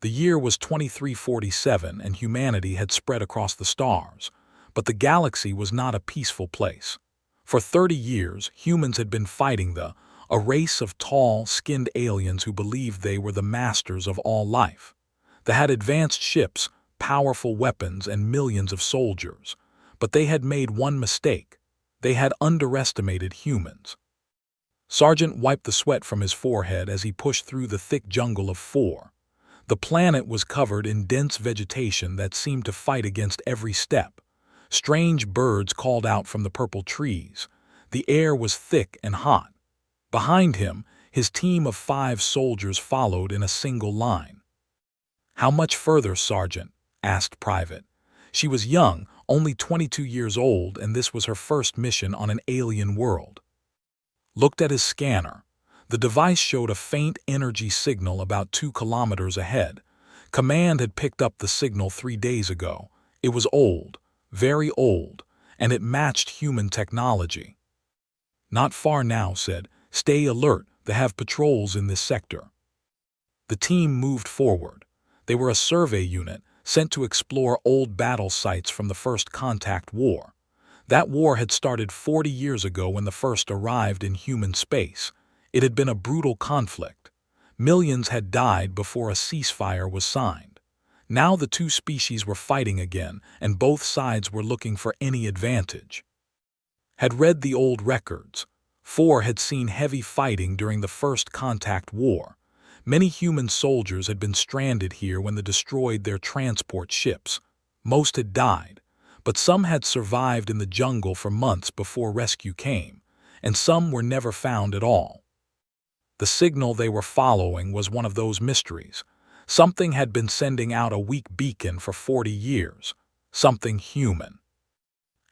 The year was 2347 and humanity had spread across the stars, but the galaxy was not a peaceful place. For 30 years, humans had been fighting a race of tall, skinned aliens who believed they were the masters of all life. They had advanced ships, powerful weapons, and millions of soldiers. But they had made one mistake. They had underestimated humans. Sergeant wiped the sweat from his forehead as he pushed through the thick jungle of 4. The planet was covered in dense vegetation that seemed to fight against every step. Strange birds called out from the purple trees. The air was thick and hot. Behind him, his team of 5 soldiers followed in a single line. "How much further, Sergeant?" asked Private. She was young, only 22 years old, and this was her first mission on an alien world. Looked at his scanner. The device showed a faint energy signal about 2 kilometers ahead. Command had picked up the signal 3 days ago. It was old, very old, and it matched human technology. "Not far now," said. "Stay alert, they have patrols in this sector." The team moved forward. They were a survey unit, sent to explore old battle sites from the First Contact War. That war had started 40 years ago when the first arrived in human space. It had been a brutal conflict. Millions had died before a ceasefire was signed. Now the 2 species were fighting again, and both sides were looking for any advantage. Had read the old records. 4 had seen heavy fighting during the First Contact War. Many human soldiers had been stranded here when they destroyed their transport ships. Most had died, but some had survived in the jungle for months before rescue came, and some were never found at all. The signal they were following was one of those mysteries. Something had been sending out a weak beacon for 40 years. Something human.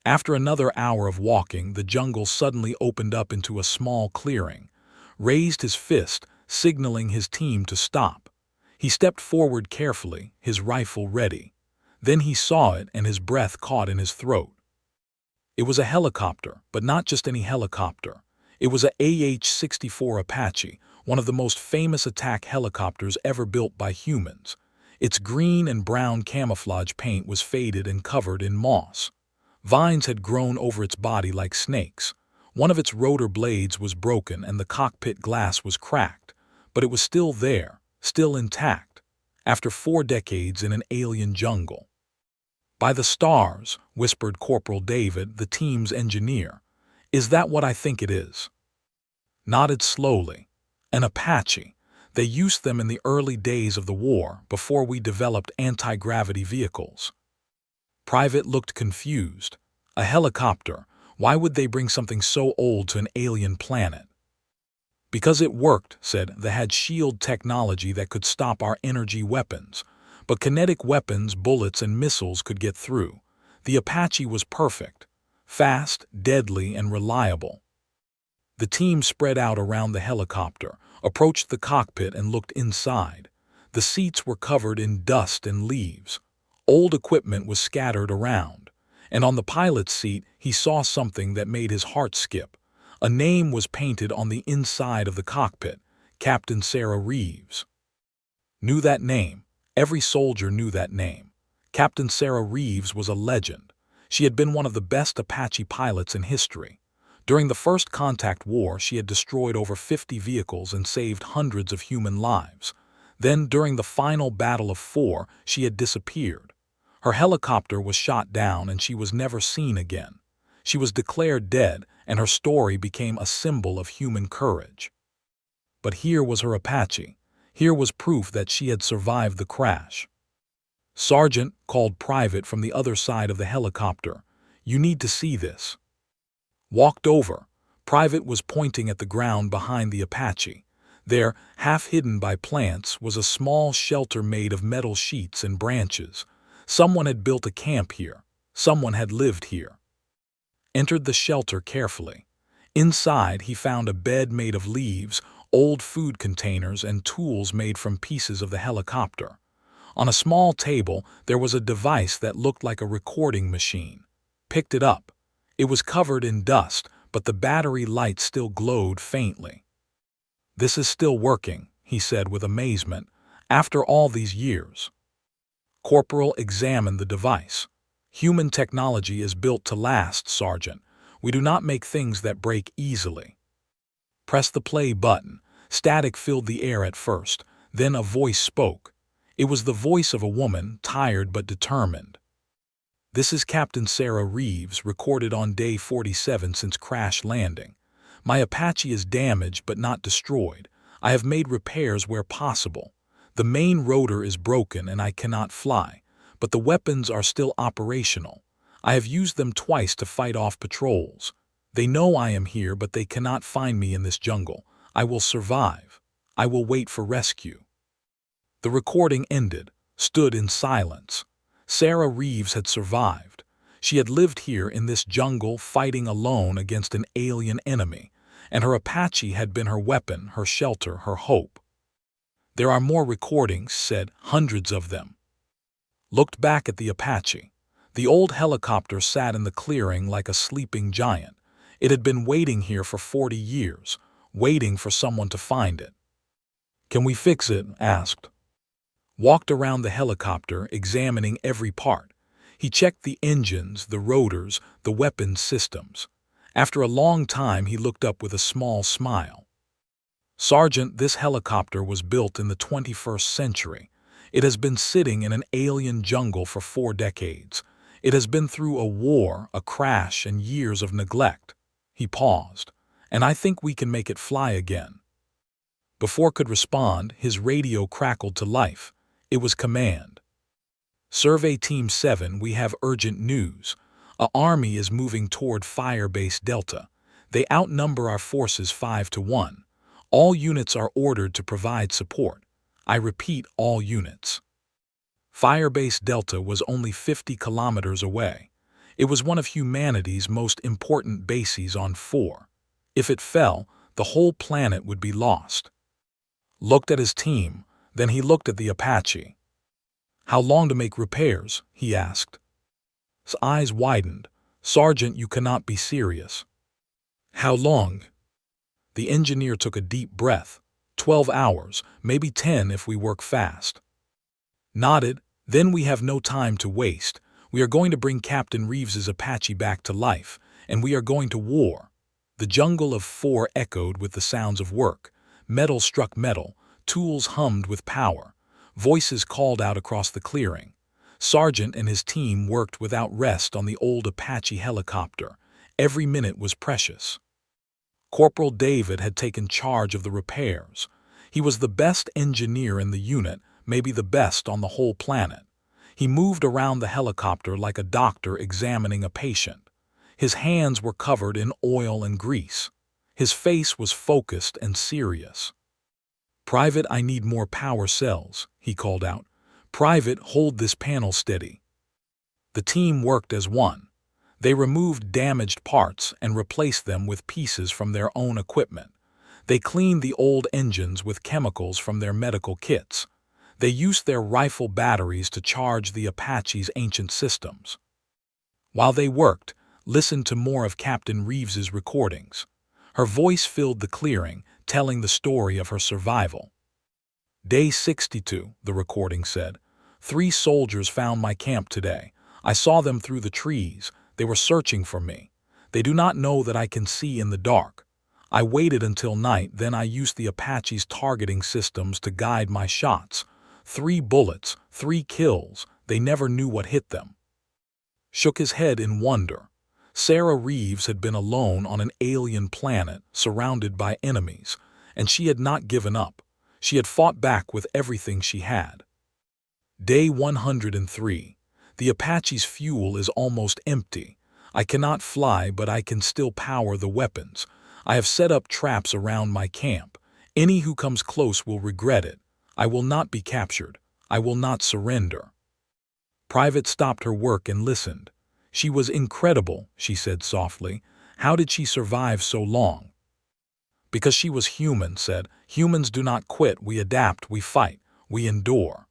After another hour of walking, the jungle suddenly opened up into a small clearing. Raised his fist, signaling his team to stop. He stepped forward carefully, his rifle ready. Then he saw it and his breath caught in his throat. It was a helicopter, but not just any helicopter. It was a AH-64 Apache, one of the most famous attack helicopters ever built by humans. Its green and brown camouflage paint was faded and covered in moss. Vines had grown over its body like snakes. One of its rotor blades was broken and the cockpit glass was cracked, but it was still there, still intact, after 4 decades in an alien jungle. "By the stars," whispered Corporal David, the team's engineer. "Is that what I think it is?" Nodded slowly. "An Apache. They used them in the early days of the war, before we developed anti-gravity vehicles." Private looked confused. A helicopter. Why would they bring something so old to an alien planet? "Because it worked," said. "They had shield technology that could stop our energy weapons. But kinetic weapons, bullets, and missiles could get through. The Apache was perfect. Fast, deadly, and reliable." The team spread out around the helicopter, approached the cockpit and looked inside. The seats were covered in dust and leaves. Old equipment was scattered around. And on the pilot's seat, he saw something that made his heart skip. A name was painted on the inside of the cockpit, Captain Sarah Reeves. Knew that name. Every soldier knew that name. Captain Sarah Reeves was a legend. She had been one of the best Apache pilots in history. During the First Contact War, she had destroyed over 50 vehicles and saved hundreds of human lives. Then, during the final Battle of 4, she had disappeared. Her helicopter was shot down and she was never seen again. She was declared dead, and her story became a symbol of human courage. But here was her Apache. Here was proof that she had survived the crash. "Sergeant," called Private from the other side of the helicopter. "You need to see this." Walked over. Private was pointing at the ground behind the Apache. There, half hidden by plants, was a small shelter made of metal sheets and branches. Someone had built a camp here. Someone had lived here. Entered the shelter carefully. Inside, he found a bed made of leaves, old food containers, and tools made from pieces of the helicopter. On a small table, there was a device that looked like a recording machine. Picked it up. It was covered in dust, but the battery light still glowed faintly. "This is still working," he said with amazement. After all these years, Corporal examined the device. Human technology is built to last, Sergeant. We do not make things that break easily. Press the play button. Static filled the air at first. Then a voice spoke. It was the voice of a woman, tired but determined. This is Captain Sarah Reeves, recorded on day 47 since crash landing. My Apache is damaged but not destroyed. I have made repairs where possible. The main rotor is broken and I cannot fly, but the weapons are still operational. I have used them twice to fight off patrols. They know I am here, but they cannot find me in this jungle. I will survive. I will wait for rescue. The recording ended, stood in silence. Sarah Reeves had survived. She had lived here in this jungle fighting alone against an alien enemy, and her Apache had been her weapon, her shelter, her hope. There are more recordings, said, hundreds of them. Looked back at the Apache. The old helicopter sat in the clearing like a sleeping giant. It had been waiting here for 40 years, waiting for someone to find it. Can we fix it? Asked. Walked around the helicopter, examining every part. He checked the engines, the rotors, the weapons systems. After a long time, he looked up with a small smile. Sergeant, this helicopter was built in the 21st century. It has been sitting in an alien jungle for 4 decades. It has been through a war, a crash, and years of neglect. He paused. And I think we can make it fly again. Before could respond, his radio crackled to life. It was command. Survey Team 7, we have urgent news. An army is moving toward Firebase Delta. They outnumber our forces 5-1. All units are ordered to provide support. I repeat, all units. Firebase Delta was only 50 kilometers away. It was one of humanity's most important bases on 4. If it fell, the whole planet would be lost. Looked at his team, then he looked at the Apache. How long to make repairs? He asked. His eyes widened. Sergeant, you cannot be serious. How long? The engineer took a deep breath. 12 hours, maybe 10 if we work fast. Nodded. Then we have no time to waste. We are going to bring Captain Reeves's Apache back to life, and we are going to war. The jungle of 4 echoed with the sounds of work. Metal struck metal, tools hummed with power. Voices called out across the clearing. Sergeant and his team worked without rest on the old Apache helicopter. Every minute was precious. Corporal David had taken charge of the repairs. He was the best engineer in the unit, maybe the best on the whole planet. He moved around the helicopter like a doctor examining a patient. His hands were covered in oil and grease. His face was focused and serious. Private, I need more power cells, he called out. Private, hold this panel steady. The team worked as one. They removed damaged parts and replaced them with pieces from their own equipment. They cleaned the old engines with chemicals from their medical kits. They used their rifle batteries to charge the Apache's ancient systems. While they worked, listened to more of Captain Reeves's recordings. Her voice filled the clearing, telling the story of her survival. Day 62, the recording said. 3 soldiers found my camp today. I saw them through the trees. They were searching for me. They do not know that I can see in the dark. I waited until night, then I used the Apache's targeting systems to guide my shots. 3 bullets, 3 kills. They never knew what hit them. Shook his head in wonder. Sarah Reeves had been alone on an alien planet, surrounded by enemies, and she had not given up. She had fought back with everything she had. Day 103. The Apache's fuel is almost empty. I cannot fly, but I can still power the weapons. I have set up traps around my camp. Any who comes close will regret it. I will not be captured. I will not surrender. Private stopped her work and listened. She was incredible, she said softly. How did she survive so long? Because she was human, said. Humans do not quit. We adapt, we fight, we endure.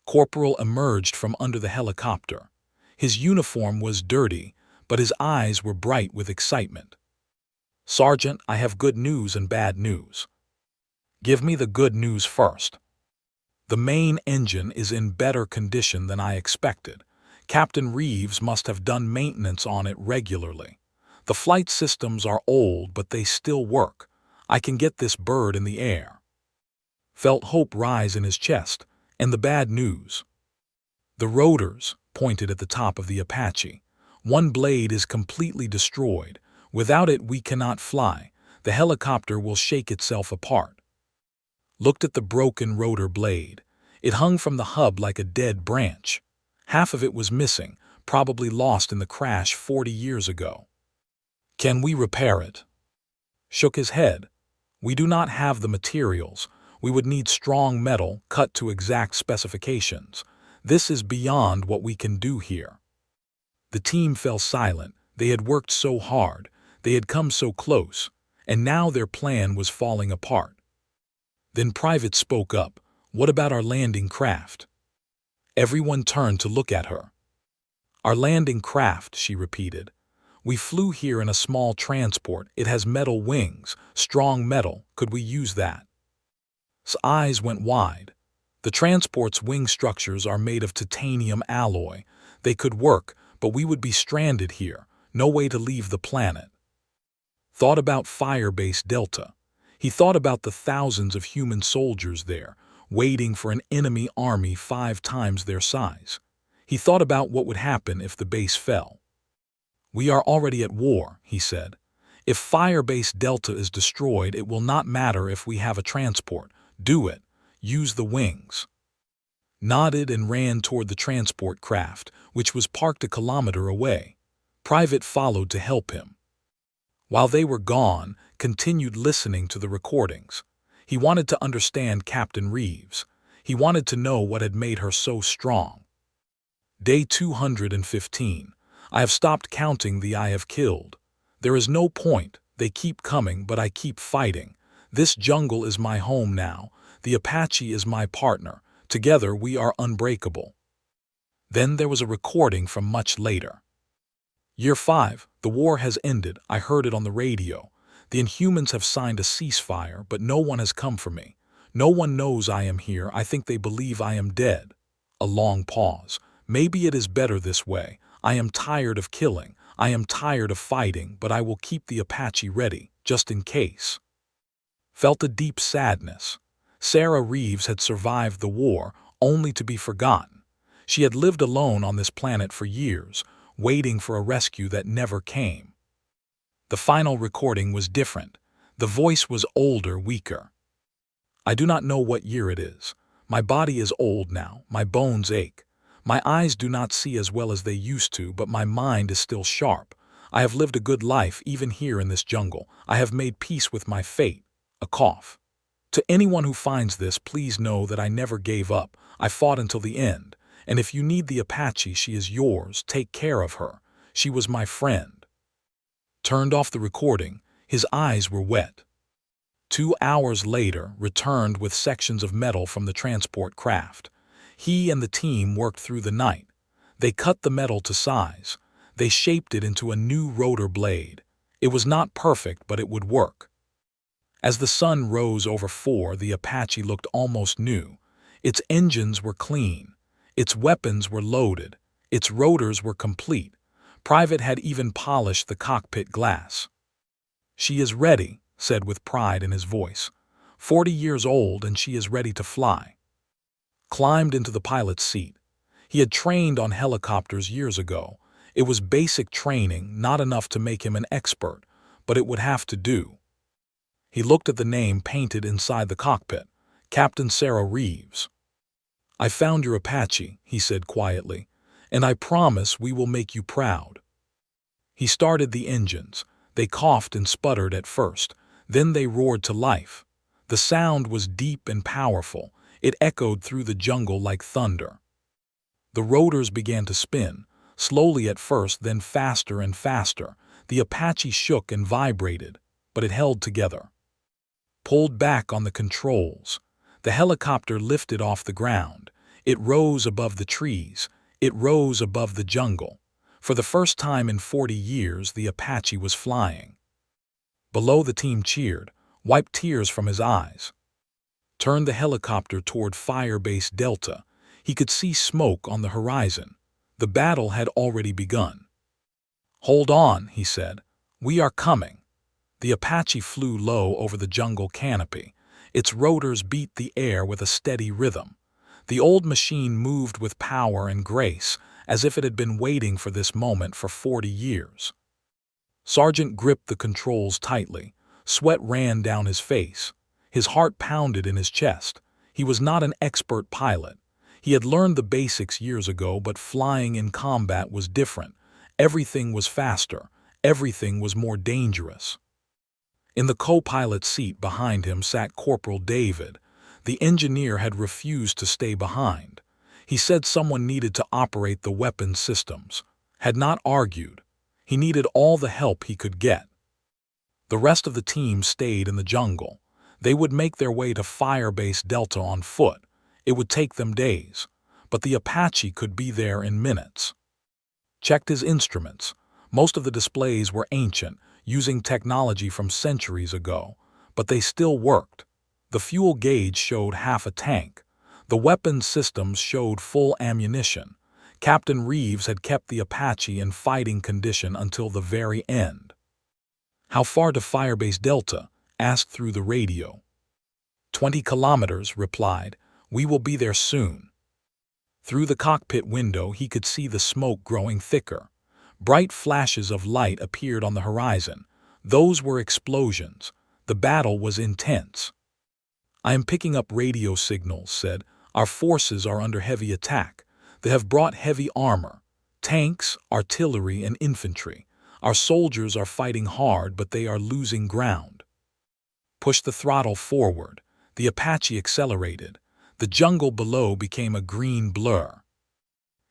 Corporal emerged from under the helicopter. His uniform was dirty, but his eyes were bright with excitement. Sergeant, I have good news and bad news. Give me the good news first. The main engine is in better condition than I expected. Captain Reeves must have done maintenance on it regularly. The flight systems are old, but they still work. I can get this bird in the air. Felt hope rise in his chest, and the bad news. The rotors, pointed at the top of the Apache. One blade is completely destroyed. Without it we cannot fly. The helicopter will shake itself apart. Looked at the broken rotor blade. It hung from the hub like a dead branch. Half of it was missing, probably lost in the crash 40 years ago. Can we repair it? Shook his head. We do not have the materials. We would need strong metal cut to exact specifications. This is beyond what we can do here. The team fell silent. They had worked so hard. They had come so close. And now their plan was falling apart. Then Private spoke up. What about our landing craft? Everyone turned to look at her. Our landing craft, she repeated. We flew here in a small transport. It has metal wings, strong metal. Could we use that? His eyes went wide. The transport's wing structures are made of titanium alloy. They could work, but we would be stranded here. No way to leave the planet. Thought about Firebase Delta. He thought about the thousands of human soldiers there, waiting for an enemy army 5 times their size. He thought about what would happen if the base fell. We are already at war, he said. If Firebase Delta is destroyed, it will not matter if we have a transport. Do it. Use the wings. Nodded and ran toward the transport craft, which was parked a kilometer away. Private followed to help him. While they were gone, continued listening to the recordings. He wanted to understand Captain Reeves. He wanted to know what had made her so strong. Day 215. I have stopped counting the I have killed. There is no point. They keep coming, but I keep fighting. This jungle is my home now. The Apache is my partner. Together we are unbreakable. Then there was a recording from much later. Year 5. The war has ended. I heard it on the radio. The Inhumans have signed a ceasefire, but no one has come for me. No one knows I am here. I think they believe I am dead. A long pause. Maybe it is better this way. I am tired of killing. I am tired of fighting, but I will keep the Apache ready, just in case. Felt a deep sadness. Sarah Reeves had survived the war, only to be forgotten. She had lived alone on this planet for years, waiting for a rescue that never came. The final recording was different. The voice was older, weaker. I do not know what year it is. My body is old now. My bones ache. My eyes do not see as well as they used to, but my mind is still sharp. I have lived a good life even here in this jungle. I have made peace with my fate. A cough. To anyone who finds this, please know that I never gave up. I fought until the end. And if you need the Apache, she is yours. Take care of her. She was my friend. Turned off the recording. His eyes were wet. 2 hours later, returned with sections of metal from the transport craft. He and the team worked through the night. They cut the metal to size. They shaped it into a new rotor blade. It was not perfect, but it would work. As the sun rose over 4, the Apache looked almost new. Its engines were clean. Its weapons were loaded. Its rotors were complete. Private had even polished the cockpit glass. She is ready, said with pride in his voice. 40 years old and she is ready to fly. Climbed into the pilot's seat. He had trained on helicopters years ago. It was basic training, not enough to make him an expert, but it would have to do. He looked at the name painted inside the cockpit, Captain Sarah Reeves. I found your Apache, he said quietly, and I promise we will make you proud. He started the engines. They coughed and sputtered at first. Then they roared to life. The sound was deep and powerful. It echoed through the jungle like thunder. The rotors began to spin, slowly at first, then faster and faster. The Apache shook and vibrated, but it held together. Pulled back on the controls. The helicopter lifted off the ground. It rose above the trees. It rose above the jungle. For the first time in 40 years, the Apache was flying. Below, the team cheered, wiped tears from his eyes. turned the helicopter toward Firebase Delta. He could see smoke on the horizon. The battle had already begun. "Hold on," he said. "We are coming." The Apache flew low over the jungle canopy. Its rotors beat the air with a steady rhythm. The old machine moved with power and grace, as if it had been waiting for this moment for 40 years. Sergeant gripped the controls tightly. Sweat ran down his face. His heart pounded in his chest. He was not an expert pilot. He had learned the basics years ago, but flying in combat was different. Everything was faster. Everything was more dangerous. In the co-pilot seat behind him sat Corporal David. The engineer had refused to stay behind. He said someone needed to operate the weapons systems. Had not argued. He needed all the help he could get. The rest of the team stayed in the jungle. They would make their way to Firebase Delta on foot. It would take them days, but the Apache could be there in minutes. Checked his instruments. Most of the displays were ancient, using technology from centuries ago, but they still worked. The fuel gauge showed half a tank. The weapons systems showed full ammunition. Captain Reeves had kept the Apache in fighting condition until the very end. "How far to Firebase Delta?" asked through the radio. 20 kilometers, replied. "We will be there soon." Through the cockpit window he could see the smoke growing thicker. Bright flashes of light appeared on the horizon. Those were explosions. The battle was intense. "I am picking up radio signals," said. "Our forces are under heavy attack. They have brought heavy armor, tanks, artillery, and infantry. Our soldiers are fighting hard, but they are losing ground." Push the throttle forward. The Apache accelerated. The jungle below became a green blur.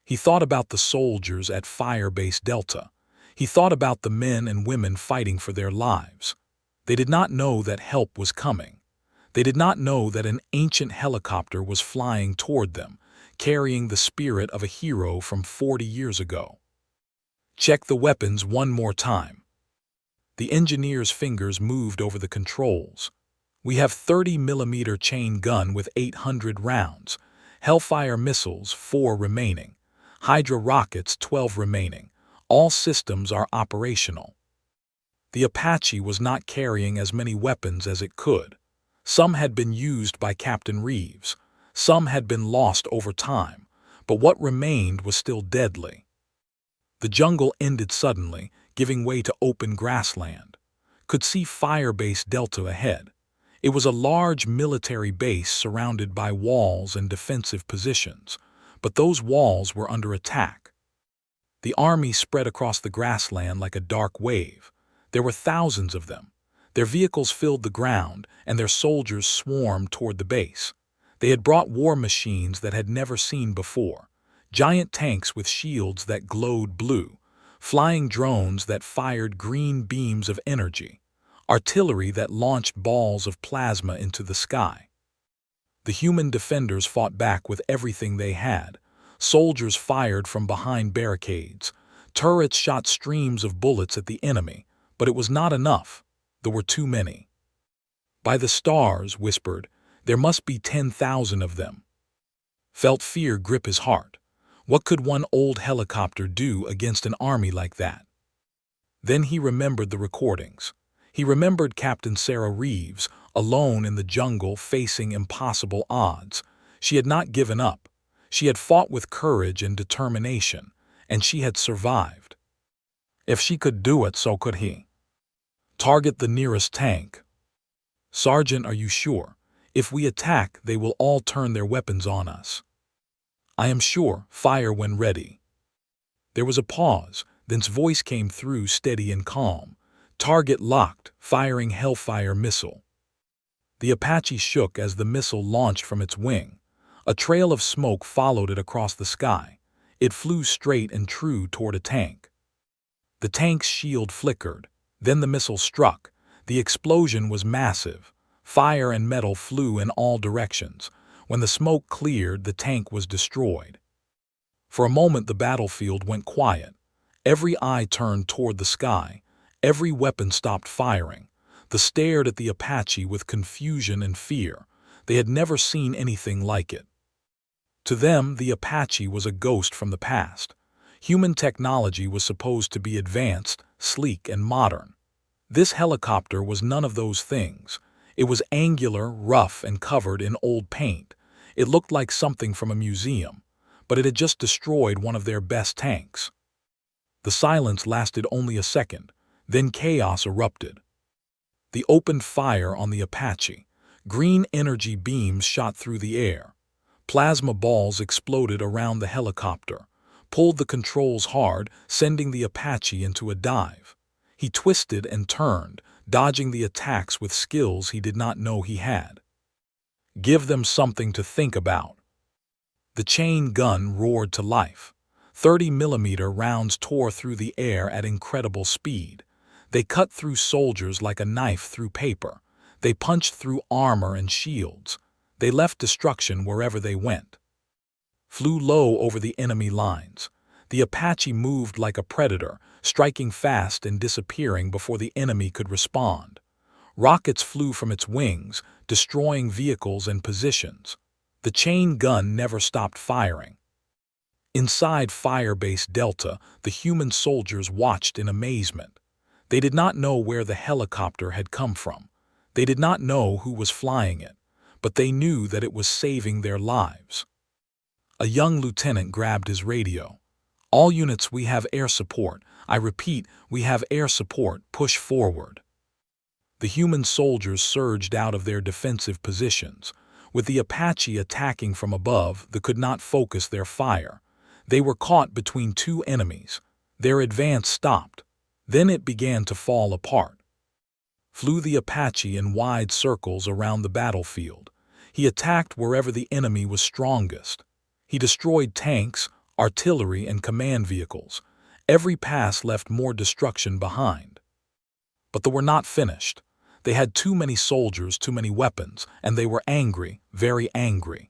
He thought about the soldiers at Firebase Delta. He thought about the men and women fighting for their lives. They did not know that help was coming. They did not know that an ancient helicopter was flying toward them, carrying the spirit of a hero from 40 years ago. "Check the weapons one more time." The engineer's fingers moved over the controls. "We have 30mm chain gun with 800 rounds, Hellfire missiles 4 remaining, Hydra rockets 12 remaining. All systems are operational." The Apache was not carrying as many weapons as it could. Some had been used by Captain Reeves. Some had been lost over time, but what remained was still deadly. The jungle ended suddenly, giving way to open grassland. Could see Firebase Delta ahead. It was a large military base surrounded by walls and defensive positions, but those walls were under attack. The army spread across the grassland like a dark wave. There were thousands of them. Their vehicles filled the ground, and their soldiers swarmed toward the base. They had brought war machines that had never seen before, giant tanks with shields that glowed blue, flying drones that fired green beams of energy, artillery that launched balls of plasma into the sky. The human defenders fought back with everything they had. Soldiers fired from behind barricades. Turrets shot streams of bullets at the enemy, but it was not enough. There were too many. "By the stars," whispered, "there must be 10,000 of them." Felt fear grip his heart. What could one old helicopter do against an army like that? Then he remembered the recordings. He remembered Captain Sarah Reeves, alone in the jungle facing impossible odds. She had not given up. She had fought with courage and determination, and she had survived. If she could do it, so could he. "Target the nearest tank." "Sergeant, are you sure? If we attack, they will all turn their weapons on us." "I am sure. Fire when ready." There was a pause, then's voice came through steady and calm. "Target locked, firing Hellfire missile." The Apache shook as the missile launched from its wing. A trail of smoke followed it across the sky. It flew straight and true toward a tank. The tank's shield flickered. Then the missile struck. The explosion was massive. Fire and metal flew in all directions. When the smoke cleared, the tank was destroyed. For a moment the battlefield went quiet. Every eye turned toward the sky. Every weapon stopped firing. They stared at the Apache with confusion and fear. They had never seen anything like it. To them, the Apache was a ghost from the past. Human technology was supposed to be advanced, sleek, and modern. This helicopter was none of those things. It was angular, rough, and covered in old paint. It looked like something from a museum, but it had just destroyed one of their best tanks. The silence lasted only a second, then chaos erupted. They opened fire on the Apache. Green energy beams shot through the air. Plasma balls exploded around the helicopter, pulled the controls hard, sending the Apache into a dive. He twisted and turned, dodging the attacks with skills he did not know he had. Give them something to think about. The chain gun roared to life. 30mm rounds tore through the air at incredible speed. They cut through soldiers like a knife through paper. They punched through armor and shields. They left destruction wherever they went. Flew low over the enemy lines. The Apache moved like a predator, striking fast and disappearing before the enemy could respond. Rockets flew from its wings, destroying vehicles and positions. The chain gun never stopped firing. Inside Firebase Delta, the human soldiers watched in amazement. They did not know where the helicopter had come from. They did not know who was flying it, but they knew that it was saving their lives. A young lieutenant grabbed his radio. "All units, we have air support. I repeat, we have air support. Push forward." The human soldiers surged out of their defensive positions. With the Apache attacking from above, they could not focus their fire. They were caught between two enemies. Their advance stopped. Then it began to fall apart. Flew the Apache in wide circles around the battlefield. He attacked wherever the enemy was strongest. He destroyed tanks, artillery, and command vehicles. Every pass left more destruction behind. But they were not finished. They had too many soldiers, too many weapons, and they were angry, very angry.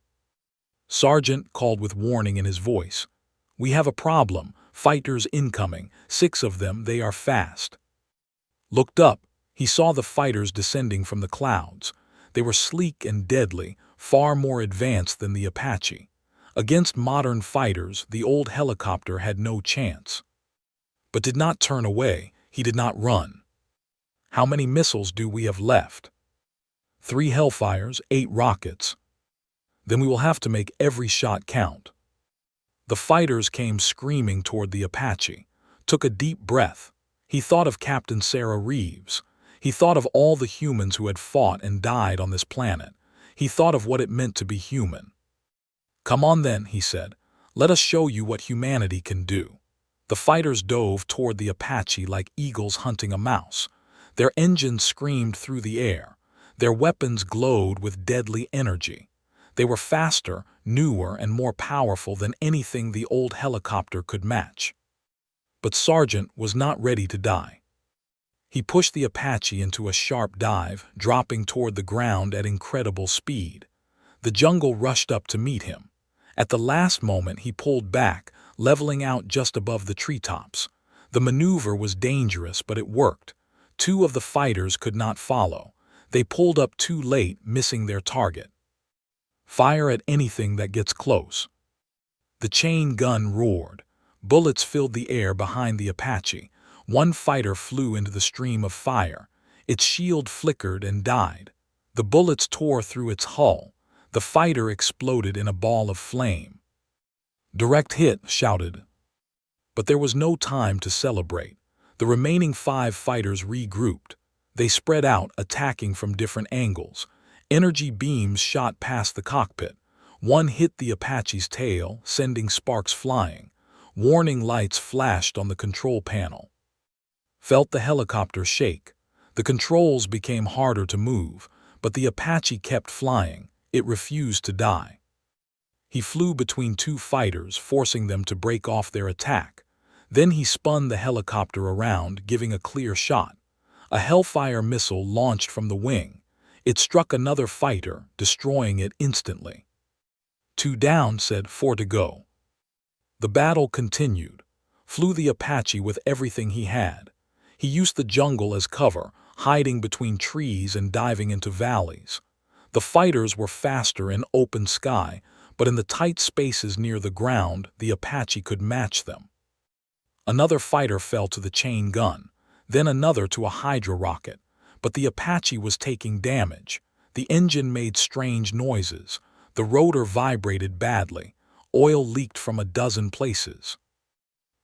Sergeant called with warning in his voice. "We have a problem. Fighters incoming. 6 of them, they are fast." Looked up. He saw the fighters descending from the clouds. They were sleek and deadly, far more advanced than the Apache. Against modern fighters, the old helicopter had no chance. But did not turn away. He did not run. "How many missiles do we have left?" 3 Hellfires, 8 rockets. "Then we will have to make every shot count." The fighters came screaming toward the Apache. Took a deep breath. He thought of Captain Sarah Reeves. He thought of all the humans who had fought and died on this planet. He thought of what it meant to be human. "Come on then," he said. "Let us show you what humanity can do." The fighters dove toward the Apache like eagles hunting a mouse. Their engines screamed through the air. Their weapons glowed with deadly energy. They were faster, newer, and more powerful than anything the old helicopter could match. But Sergeant was not ready to die. He pushed the Apache into a sharp dive, dropping toward the ground at incredible speed. The jungle rushed up to meet him. At the last moment he pulled back, leveling out just above the treetops. The maneuver was dangerous, but it worked. 2 of the fighters could not follow. They pulled up too late, missing their target. "Fire at anything that gets close." The chain gun roared. Bullets filled the air behind the Apache. 1 fighter flew into the stream of fire. Its shield flickered and died. The bullets tore through its hull. The fighter exploded in a ball of flame. "Direct hit," shouted. But there was no time to celebrate. The remaining 5 fighters regrouped. They spread out, attacking from different angles. Energy beams shot past the cockpit. 1 hit the Apache's tail, sending sparks flying. Warning lights flashed on the control panel. Felt the helicopter shake. The controls became harder to move, but the Apache kept flying. It refused to die. He flew between 2 fighters, forcing them to break off their attack. Then he spun the helicopter around, giving a clear shot. A Hellfire missile launched from the wing. It struck another fighter, destroying it instantly. 2 down, said 4 to go. The battle continued. Flew the Apache with everything he had. He used the jungle as cover, hiding between trees and diving into valleys. The fighters were faster in open sky, but in the tight spaces near the ground, the Apache could match them. Another fighter fell to the chain gun, then another to a Hydra rocket, but the Apache was taking damage. The engine made strange noises, the rotor vibrated badly, oil leaked from a dozen places.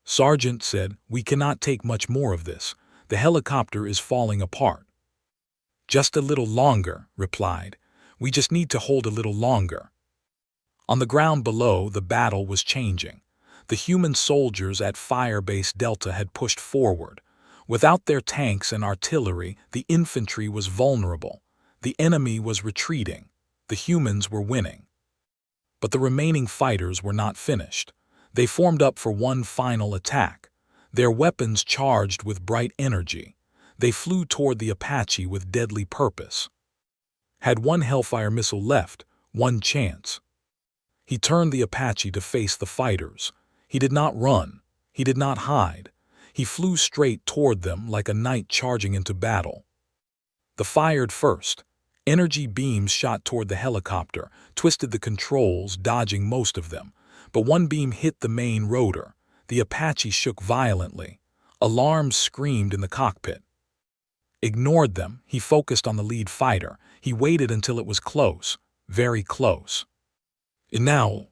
Sergeant said, "We cannot take much more of this. The helicopter is falling apart." "Just a little longer," replied. "We just need to hold a little longer." On the ground below, the battle was changing. The human soldiers at Firebase Delta had pushed forward. Without their tanks and artillery, the infantry was vulnerable. The enemy was retreating. The humans were winning. But the remaining fighters were not finished. They formed up for one final attack. Their weapons charged with bright energy. They flew toward the Apache with deadly purpose. Had one Hellfire missile left, one chance. He turned the Apache to face the fighters. He did not run. He did not hide. He flew straight toward them like a knight charging into battle. The fired first. Energy beams shot toward the helicopter, twisted the controls, dodging most of them. But one beam hit the main rotor. The Apache shook violently. Alarms screamed in the cockpit. Ignored them, he focused on the lead fighter. He waited until it was close, very close. And now,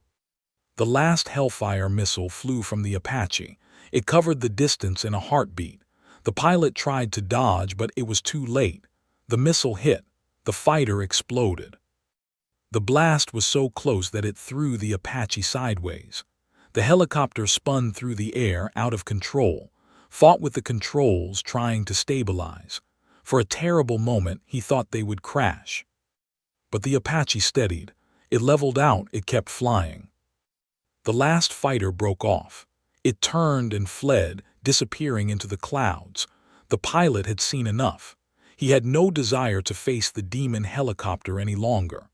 the last Hellfire missile flew from the Apache. It covered the distance in a heartbeat. The pilot tried to dodge, but it was too late. The missile hit. The fighter exploded. The blast was so close that it threw the Apache sideways. The helicopter spun through the air, out of control, fought with the controls, trying to stabilize. For a terrible moment, he thought they would crash. But the Apache steadied. It leveled out, it kept flying. The last fighter broke off. It turned and fled, disappearing into the clouds. The pilot had seen enough. He had no desire to face the demon helicopter any longer.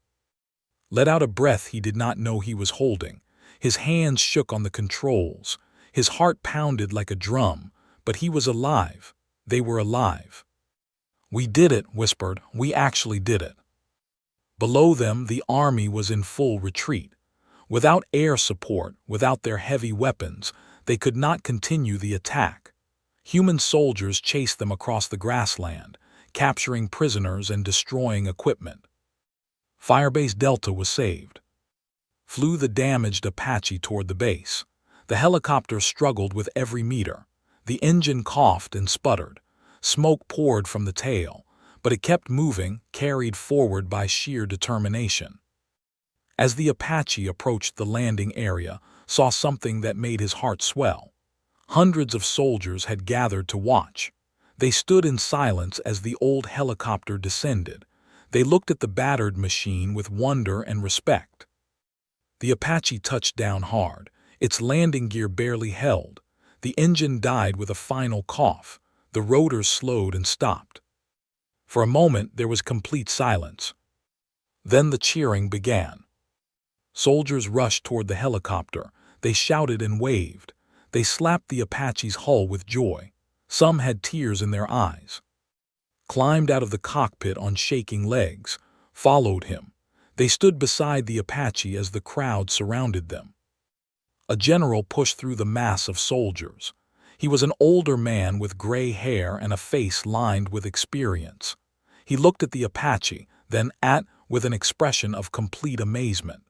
Let out a breath he did not know he was holding. His hands shook on the controls. His heart pounded like a drum, but he was alive. They were alive. "We did it," whispered. "We actually did it." Below them, the army was in full retreat. Without air support, without their heavy weapons, they could not continue the attack. Human soldiers chased them across the grassland, capturing prisoners and destroying equipment. Firebase Delta was saved. Flew the damaged Apache toward the base. The helicopter struggled with every meter. The engine coughed and sputtered. Smoke poured from the tail, but it kept moving, carried forward by sheer determination. As the Apache approached the landing area, saw something that made his heart swell. Hundreds of soldiers had gathered to watch. They stood in silence as the old helicopter descended. They looked at the battered machine with wonder and respect. The Apache touched down hard. Its landing gear barely held. The engine died with a final cough. The rotors slowed and stopped. For a moment, there was complete silence. Then the cheering began. Soldiers rushed toward the helicopter. They shouted and waved. They slapped the Apache's hull with joy. Some had tears in their eyes. Climbed out of the cockpit on shaking legs, followed him. They stood beside the Apache as the crowd surrounded them. A general pushed through the mass of soldiers. He was an older man with gray hair and a face lined with experience. He looked at the Apache, then with an expression of complete amazement.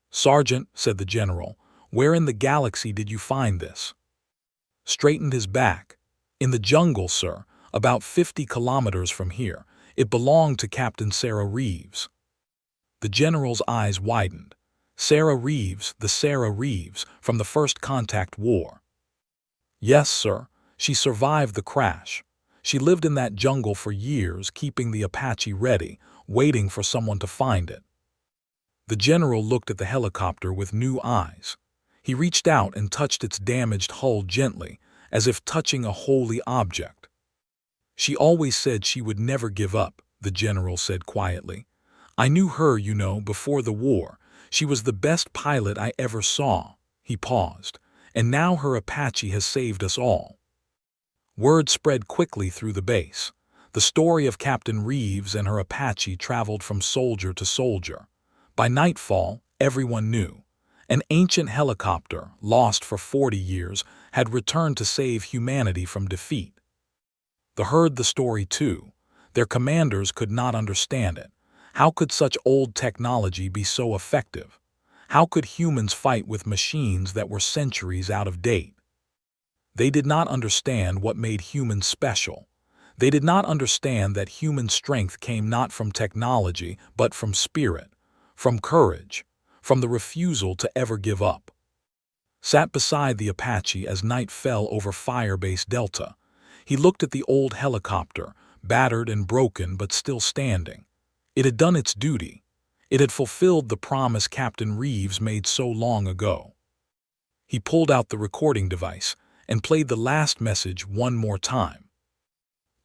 "Sergeant," said the general, "where in the galaxy did you find this?" Straightened his back. "In the jungle, sir, about 50 kilometers from here. It belonged to Captain Sarah Reeves." The general's eyes widened. "Sarah Reeves, the Sarah Reeves from the First Contact War." "Yes, sir. She survived the crash. She lived in that jungle for years, keeping the Apache ready, waiting for someone to find it." The general looked at the helicopter with new eyes. He reached out and touched its damaged hull gently, as if touching a holy object. "She always said she would never give up," the general said quietly. "I knew her, you know, before the war. She was the best pilot I ever saw." He paused. "And now her Apache has saved us all." Word spread quickly through the base. The story of Captain Reeves and her Apache traveled from soldier to soldier. By nightfall, everyone knew. An ancient helicopter, lost for 40 years, had returned to save humanity from defeat. They heard the story too. Their commanders could not understand it. How could such old technology be so effective? How could humans fight with machines that were centuries out of date? They did not understand what made humans special. They did not understand that human strength came not from technology, but from spirit, from courage, from the refusal to ever give up. Sat beside the Apache as night fell over Firebase Delta. He looked at the old helicopter, battered and broken but still standing. It had done its duty. It had fulfilled the promise Captain Reeves made so long ago. He pulled out the recording device and played the last message one more time.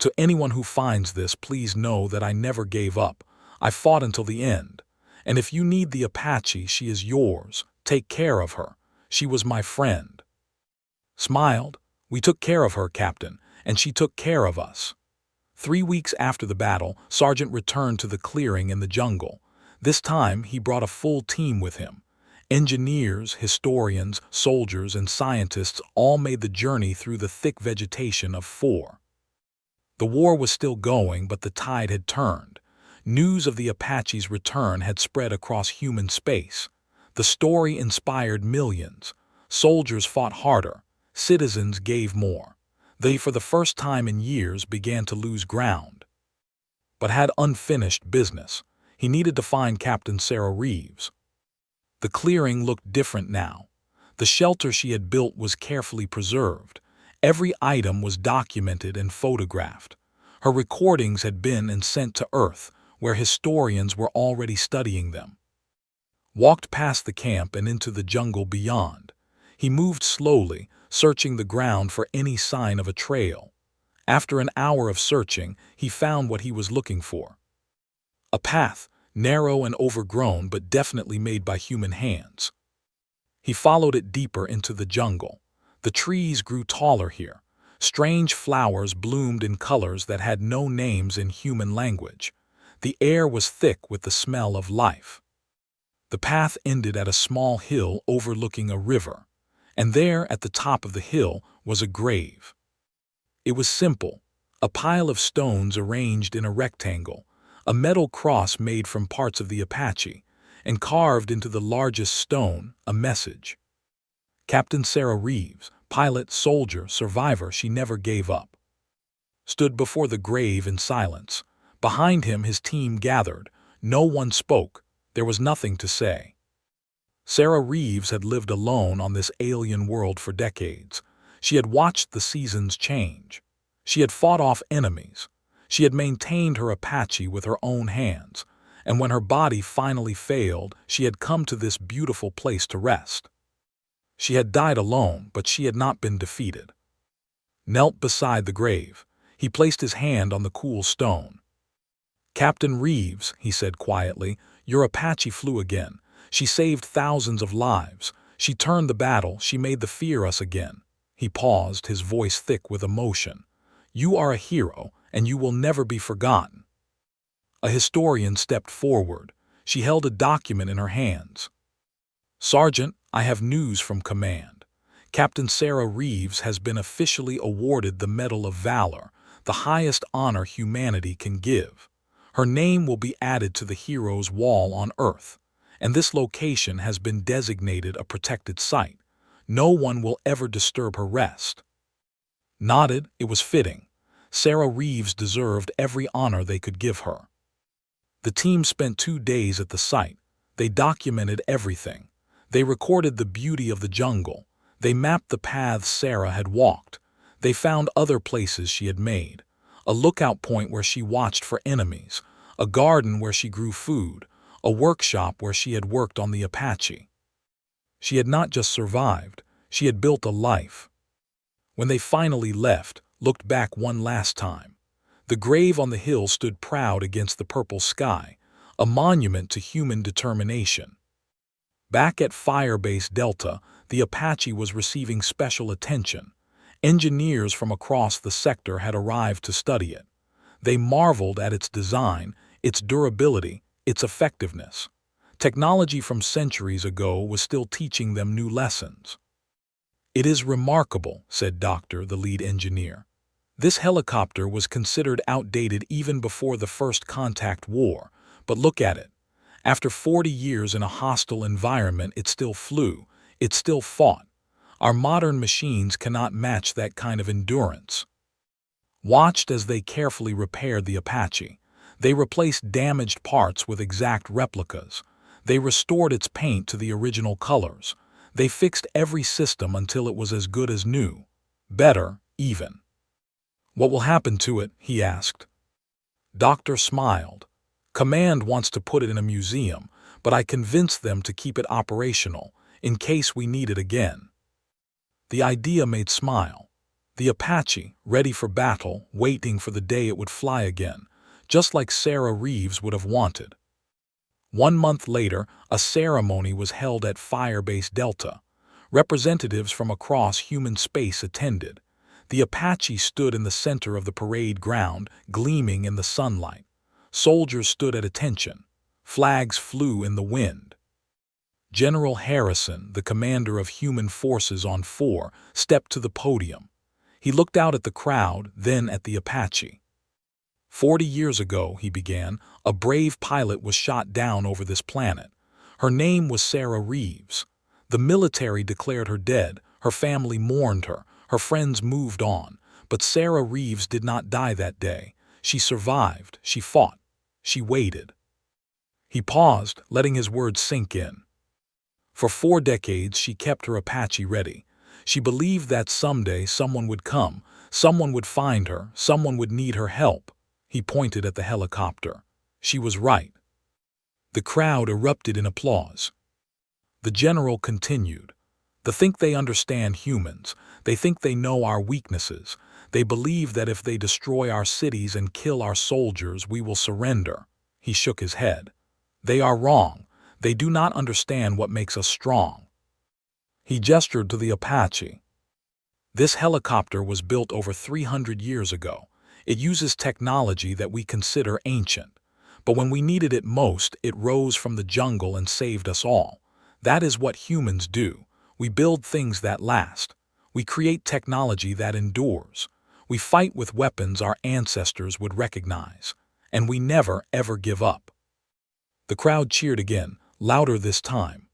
To anyone who finds this, please know that I never gave up. I fought until the end. And if you need the Apache, she is yours. Take care of her. She was my friend. Smiled. We took care of her, Captain, and she took care of us. 3 weeks after the battle, Sergeant returned to the clearing in the jungle. This time, he brought a full team with him. Engineers, historians, soldiers, and scientists all made the journey through the thick vegetation of 4. The war was still going, but the tide had turned. News of the Apache's return had spread across human space. The story inspired millions. Soldiers fought harder. Citizens gave more. They, for the first time in years, began to lose ground. But had unfinished business. He needed to find Captain Sarah Reeves. The clearing looked different now. The shelter she had built was carefully preserved. Every item was documented and photographed. Her recordings had been and sent to Earth, where historians were already studying them. Walked past the camp and into the jungle beyond. He moved slowly, searching the ground for any sign of a trail. After an hour of searching, he found what he was looking for. A path, narrow and overgrown but definitely made by human hands. He followed it deeper into the jungle. The trees grew taller here. Strange flowers bloomed in colors that had no names in human language. The air was thick with the smell of life. The path ended at a small hill overlooking a river, and there at the top of the hill was a grave. It was simple, a pile of stones arranged in a rectangle, a metal cross made from parts of the Apache, and carved into the largest stone, a message. Captain Sarah Reeves, pilot, soldier, survivor, she never gave up. Stood before the grave in silence. Behind him his team gathered. No one spoke. There was nothing to say. Sarah Reeves had lived alone on this alien world for decades. She had watched the seasons change. She had fought off enemies. She had maintained her Apache with her own hands. And when her body finally failed, she had come to this beautiful place to rest. She had died alone, but she had not been defeated. Knelt beside the grave. He placed his hand on the cool stone. Captain Reeves, he said quietly, your Apache flew again. She saved thousands of lives. She turned the battle. She made the fear us again. He paused, his voice thick with emotion. You are a hero, and you will never be forgotten. A historian stepped forward. She held a document in her hands. Sergeant, I have news from command. Captain Sarah Reeves has been officially awarded the Medal of Valor, the highest honor humanity can give. Her name will be added to the Heroes' Wall on Earth, and this location has been designated a protected site. No one will ever disturb her rest. Nodded, it was fitting. Sarah Reeves deserved every honor they could give her. The team spent 2 days at the site. They documented everything. They recorded the beauty of the jungle. They mapped the paths Sarah had walked. They found other places she had made. A lookout point where she watched for enemies. A garden where she grew food. A workshop where she had worked on the Apache. She had not just survived. She had built a life. When they finally left, looked back one last time. The grave on the hill stood proud against the purple sky, a monument to human determination. Back at Firebase Delta, the Apache was receiving special attention. Engineers from across the sector had arrived to study it. They marveled at its design, its durability, its effectiveness. Technology from centuries ago was still teaching them new lessons. "It is remarkable," said Doctor, the lead engineer. "This helicopter was considered outdated even before the first contact war, but look at it. After 40 years in a hostile environment, it still flew, it still fought. Our modern machines cannot match that kind of endurance." Watched as they carefully repaired the Apache. They replaced damaged parts with exact replicas. They restored its paint to the original colors. They fixed every system until it was as good as new. Better, even. "What will happen to it?" he asked. Doctor smiled. "Command wants to put it in a museum, but I convinced them to keep it operational, in case we need it again." The idea made Smile. The Apache, ready for battle, waiting for the day it would fly again, just like Sarah Reeves would have wanted. 1 month later, a ceremony was held at Firebase Delta. Representatives from across human space attended. The Apache stood in the center of the parade ground, gleaming in the sunlight. Soldiers stood at attention. Flags flew in the wind. General Harrison, the commander of human forces on 4, stepped to the podium. He looked out at the crowd, then at the Apache. 40 years ago, he began, a brave pilot was shot down over this planet. Her name was Sarah Reeves. The military declared her dead, her family mourned her friends moved on, but Sarah Reeves did not die that day. She survived, she fought, she waited. He paused, letting his words sink in. For 4 decades, she kept her Apache ready. She believed that someday someone would come, someone would find her, someone would need her help. He pointed at the helicopter. She was right. The crowd erupted in applause. The general continued. "They think they understand humans. They think they know our weaknesses. They believe that if they destroy our cities and kill our soldiers, we will surrender." He shook his head. "They are wrong. They do not understand what makes us strong." He gestured to the Apache. "This helicopter was built over 300 years ago. It uses technology that we consider ancient. But when we needed it most, it rose from the jungle and saved us all. That is what humans do. We build things that last. We create technology that endures. We fight with weapons our ancestors would recognize. And we never, ever give up." The crowd cheered again, louder this time.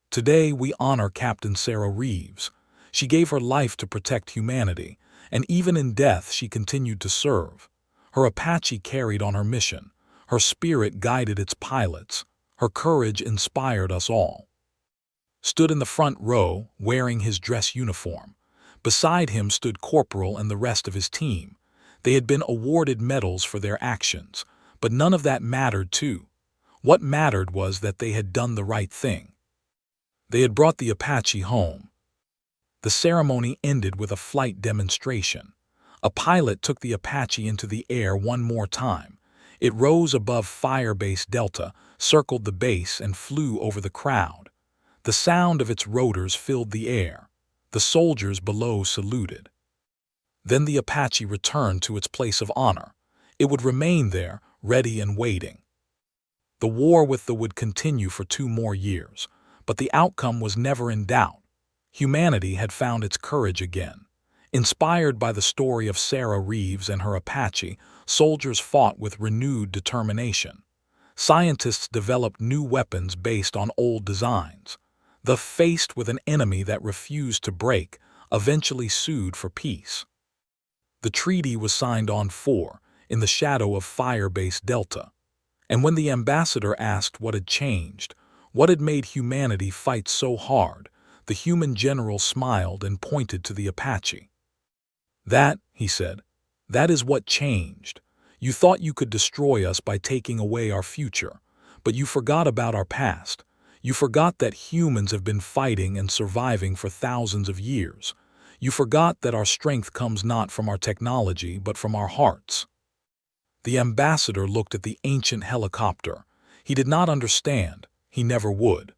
"Today we honor Captain Sarah Reeves. She gave her life to protect humanity, and even in death she continued to serve. Her Apache carried on her mission. Her spirit guided its pilots. Her courage inspired us all." Stood in the front row, wearing his dress uniform. Beside him stood Corporal and the rest of his team. They had been awarded medals for their actions, but none of that mattered too. What mattered was that they had done the right thing. They had brought the Apache home. The ceremony ended with a flight demonstration. A pilot took the Apache into the air one more time. It rose above Firebase Delta, circled the base, and flew over the crowd. The sound of its rotors filled the air. The soldiers below saluted. Then the Apache returned to its place of honor. It would remain there, ready and waiting. The war with the would continue for 2 more years, but the outcome was never in doubt. Humanity had found its courage again. Inspired by the story of Sarah Reeves and her Apache, soldiers fought with renewed determination. Scientists developed new weapons based on old designs. Faced with an enemy that refused to break, eventually sued for peace. The treaty was signed on 4, in the shadow of Firebase Delta. And when the ambassador asked what had changed, what had made humanity fight so hard, the human general smiled and pointed to the Apache. "That," he said, "that is what changed. You thought you could destroy us by taking away our future, but you forgot about our past. You forgot that humans have been fighting and surviving for thousands of years. You forgot that our strength comes not from our technology, but from our hearts." The ambassador looked at the ancient helicopter. He did not understand. He never would.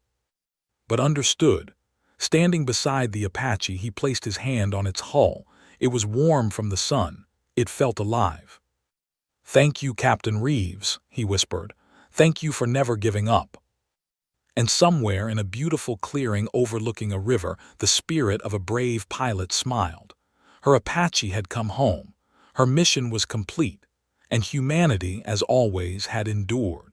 But understood. Standing beside the Apache, he placed his hand on its hull. It was warm from the sun. It felt alive. "Thank you, Captain Reeves," he whispered. "Thank you for never giving up." And somewhere in a beautiful clearing overlooking a river, the spirit of a brave pilot smiled. Her Apache had come home. Her mission was complete, and humanity, as always, had endured.